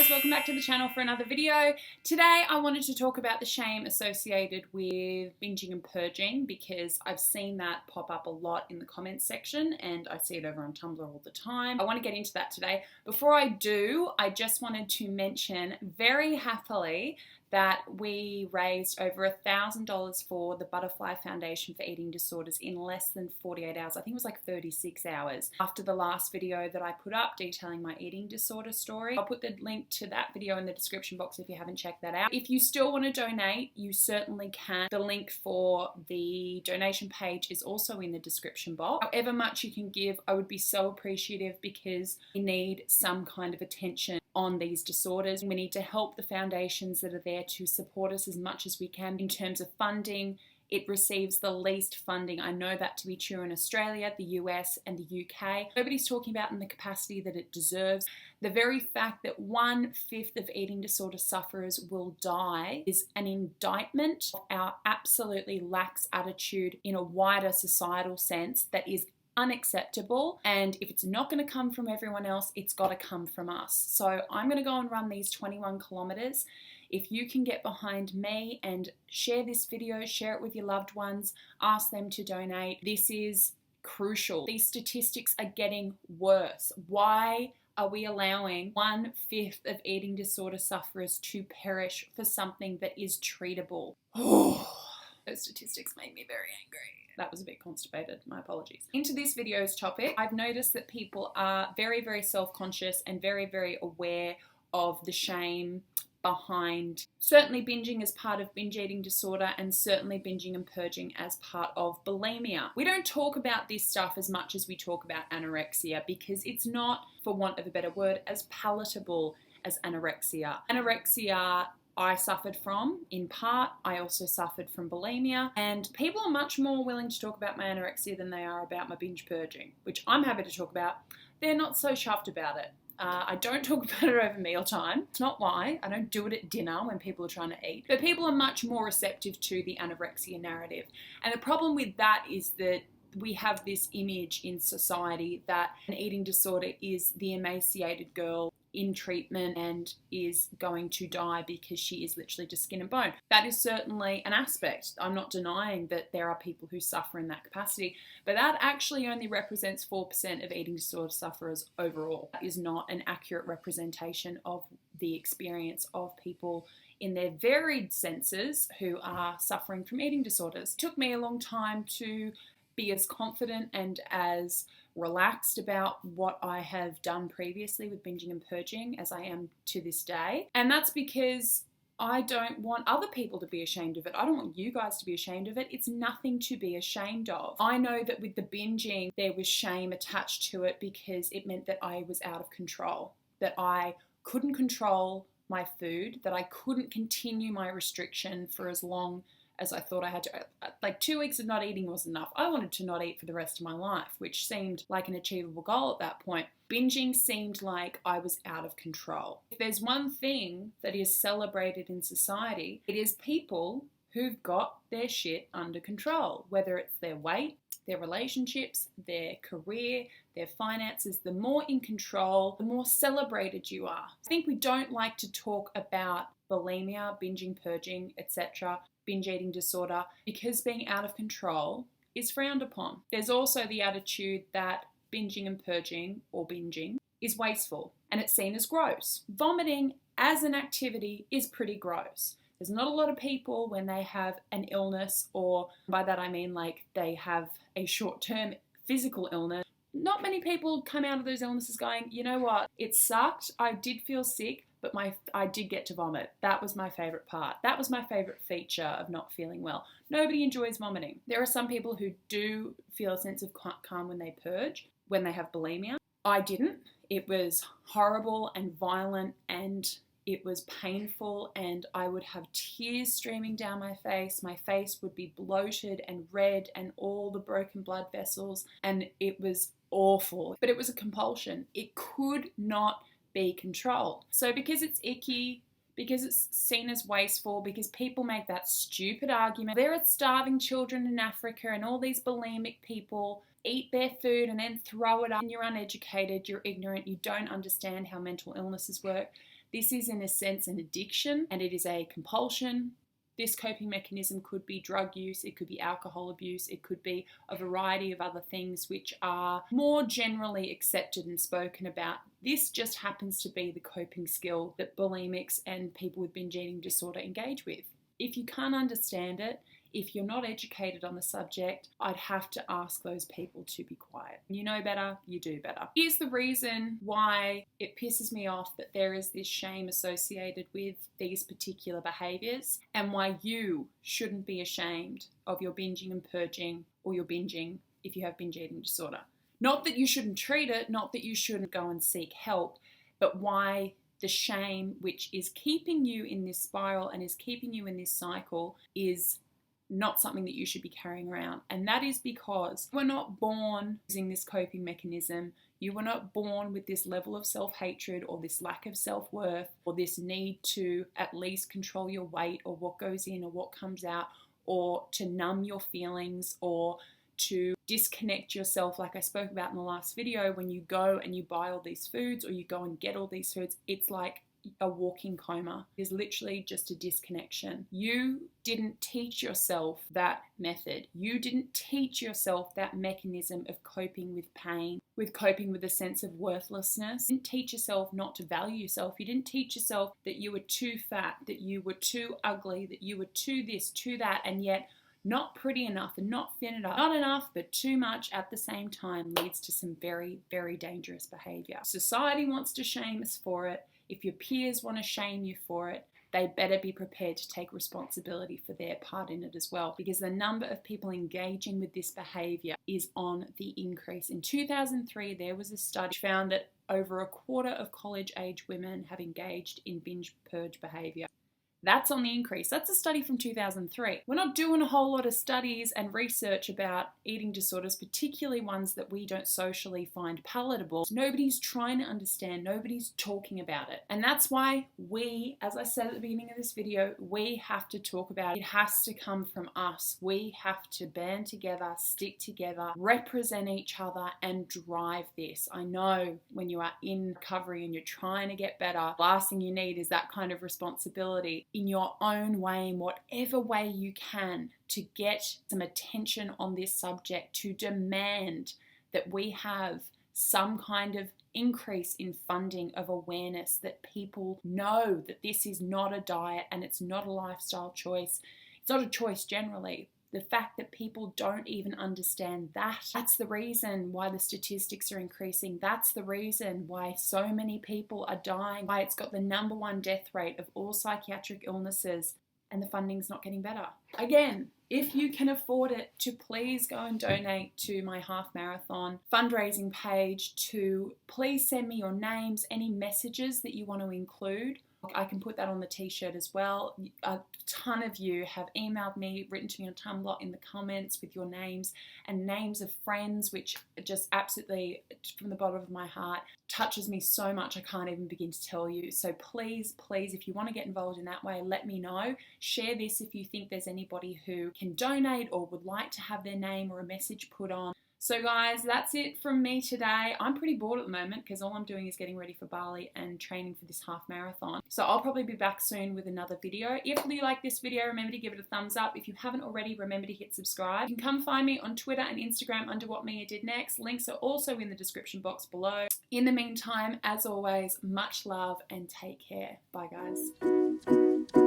guys, welcome back to the channel for another video. Today I wanted to talk about the shame associated with binging and purging because I've seen that pop up a lot in the comments section and I see it over on Tumblr all the time. I want to get into that today. Before I do, I just wanted to mention very happily that we raised over $1,000 for the Butterfly Foundation for Eating Disorders in less than 48 hours. I think it was like 36 hours after the last video that I put up detailing my eating disorder story. I'll put the link to that video in the description box if you haven't checked that out. If you still want to donate, you certainly can. The link for the donation page is also in the description box. However much you can give, I would be so appreciative because we need some kind of attention on these disorders. We need to help the foundations that are there to support us as much as we can in terms of funding. It receives the least funding. I know that to be true in Australia, the US and the UK. Nobody's talking about in the capacity that it deserves. The very fact that 1/5 of eating disorder sufferers will die is an indictment of our absolutely lax attitude in a wider societal sense that is unacceptable, and if it's not going to come from everyone else, it's got to come from us. So I'm going to go and run these 21 kilometers. If you can get behind me and share this video, share it with your loved ones, ask them to donate. This is crucial. These statistics are getting worse. Why are we allowing 1/5 of eating disorder sufferers to perish for something that is treatable? Those statistics make me very angry. That was a bit constipated, my apologies. Into this video's topic, I've noticed that people are very, very self-conscious and very, very aware of the shame behind certainly binging as part of binge eating disorder and certainly binging and purging as part of bulimia. We don't talk about this stuff as much as we talk about anorexia because it's not, for want of a better word, as palatable as anorexia. Anorexia I suffered from, in part. I also suffered from bulimia, and people are much more willing to talk about my anorexia than they are about my binge purging, which I'm happy to talk about. They're not so chuffed about it. I don't talk about it over mealtime. It's not why. I don't do it at dinner when people are trying to eat. But people are much more receptive to the anorexia narrative. And the problem with that is that we have this image in society that an eating disorder is the emaciated girl in treatment and is going to die because she is literally just skin and bone. That is certainly an aspect. I'm not denying that there are people who suffer in that capacity, but that actually only represents 4% of eating disorder sufferers overall. That is not an accurate representation of the experience of people in their varied senses who are suffering from eating disorders. It took me a long time to be as confident and as relaxed about what I have done previously with binging and purging as I am to this day. And that's because I don't want other people to be ashamed of it. I don't want you guys to be ashamed of it. It's nothing to be ashamed of. I know that with the binging, there was shame attached to it because it meant that I was out of control, that I couldn't control my food, that I couldn't continue my restriction for as long as I thought I had to. Like 2 weeks of not eating was enough. I wanted to not eat for the rest of my life, which seemed like an achievable goal at that point. Binging seemed like I was out of control. If there's one thing that is celebrated in society, it is people who've got their shit under control, whether it's their weight, their relationships, their career, their finances. The more in control, the more celebrated you are. I think we don't like to talk about bulimia, binging, purging, etc., binge eating disorder, because being out of control is frowned upon. There's also the attitude that binging and purging, or binging, is wasteful and it's seen as gross. Vomiting as an activity is pretty gross. There's not a lot of people when they have an illness, or by that I mean like they have a short-term physical illness, not many people come out of those illnesses going, you know what, it sucked, I did feel sick, but I did get to vomit. That was my favourite part. That was my favourite feature of not feeling well. Nobody enjoys vomiting. There are some people who do feel a sense of calm when they purge, when they have bulimia. I didn't. It was horrible and violent and it was painful, and I would have tears streaming down my face. My face would be bloated and red and all the broken blood vessels, and it was awful. But it was a compulsion. It could not be controlled. So because it's icky, because it's seen as wasteful, because people make that stupid argument, there are starving children in Africa and all these bulimic people eat their food and then throw it up, and you're uneducated, you're ignorant, you don't understand how mental illnesses work. This is in a sense an addiction, and it is a compulsion. This coping mechanism could be drug use, it could be alcohol abuse, it could be a variety of other things which are more generally accepted and spoken about. This just happens to be the coping skill that bulimics and people with binge eating disorder engage with. If you can't understand it, if you're not educated on the subject, I'd have to ask those people to be quiet. You know better, you do better. Here's the reason why it pisses me off that there is this shame associated with these particular behaviours, and why you shouldn't be ashamed of your binging and purging, or your binging if you have binge eating disorder. Not that you shouldn't treat it, not that you shouldn't go and seek help, but why the shame which is keeping you in this spiral and is keeping you in this cycle is not something that you should be carrying around. And that is because you were not born using this coping mechanism. You were not born with this level of self-hatred or this lack of self-worth or this need to at least control your weight or what goes in or what comes out, or to numb your feelings or to disconnect yourself, like I spoke about in the last video. When you go and you buy all these foods or you go and get all these foods, it's like a walking coma. Is literally just a disconnection. You didn't teach yourself that method. You didn't teach yourself that mechanism of coping with pain, with coping with a sense of worthlessness. You didn't teach yourself not to value yourself. You didn't teach yourself that you were too fat, that you were too ugly, that you were too this, too that, and yet not pretty enough and not thin enough. Not enough, but too much at the same time leads to some very, very dangerous behavior. Society wants to shame us for it. If your peers want to shame you for it, they better be prepared to take responsibility for their part in it as well, because the number of people engaging with this behavior is on the increase. In 2003, there was a study which found that over a quarter of college-age women have engaged in binge purge behavior. That's on the increase. That's a study from 2003. We're not doing a whole lot of studies and research about eating disorders, particularly ones that we don't socially find palatable. Nobody's trying to understand, nobody's talking about it. And that's why we, as I said at the beginning of this video, we have to talk about it. It has to come from us. We have to band together, stick together, represent each other, and drive this. I know when you are in recovery and you're trying to get better, the last thing you need is that kind of responsibility. In your own way, in whatever way you can, to get some attention on this subject, to demand that we have some kind of increase in funding of awareness, that people know that this is not a diet and it's not a lifestyle choice. It's not a choice generally. The fact that people don't even understand that, that's the reason why the statistics are increasing. That's the reason why so many people are dying, why it's got the #1 death rate of all psychiatric illnesses, and the funding's not getting better. Again, if you can afford it, to please go and donate to my half marathon fundraising page, to please send me your names, any messages that you want to include. I can put that on the t-shirt as well. A ton of you have emailed me, written to me on Tumblr in the comments with your names and names of friends, which just absolutely, from the bottom of my heart, touches me so much I can't even begin to tell you. So please, please, if you want to get involved in that way, let me know. Share this if you think there's anybody who can donate or would like to have their name or a message put on. So guys, that's it from me today. I'm pretty bored at the moment because all I'm doing is getting ready for Bali and training for this half marathon. So I'll probably be back soon with another video. If you like this video, remember to give it a thumbs up. If you haven't already, remember to hit subscribe. You can come find me on Twitter and Instagram under What Mia Did Next. Links are also in the description box below. In the meantime, as always, much love and take care. Bye guys.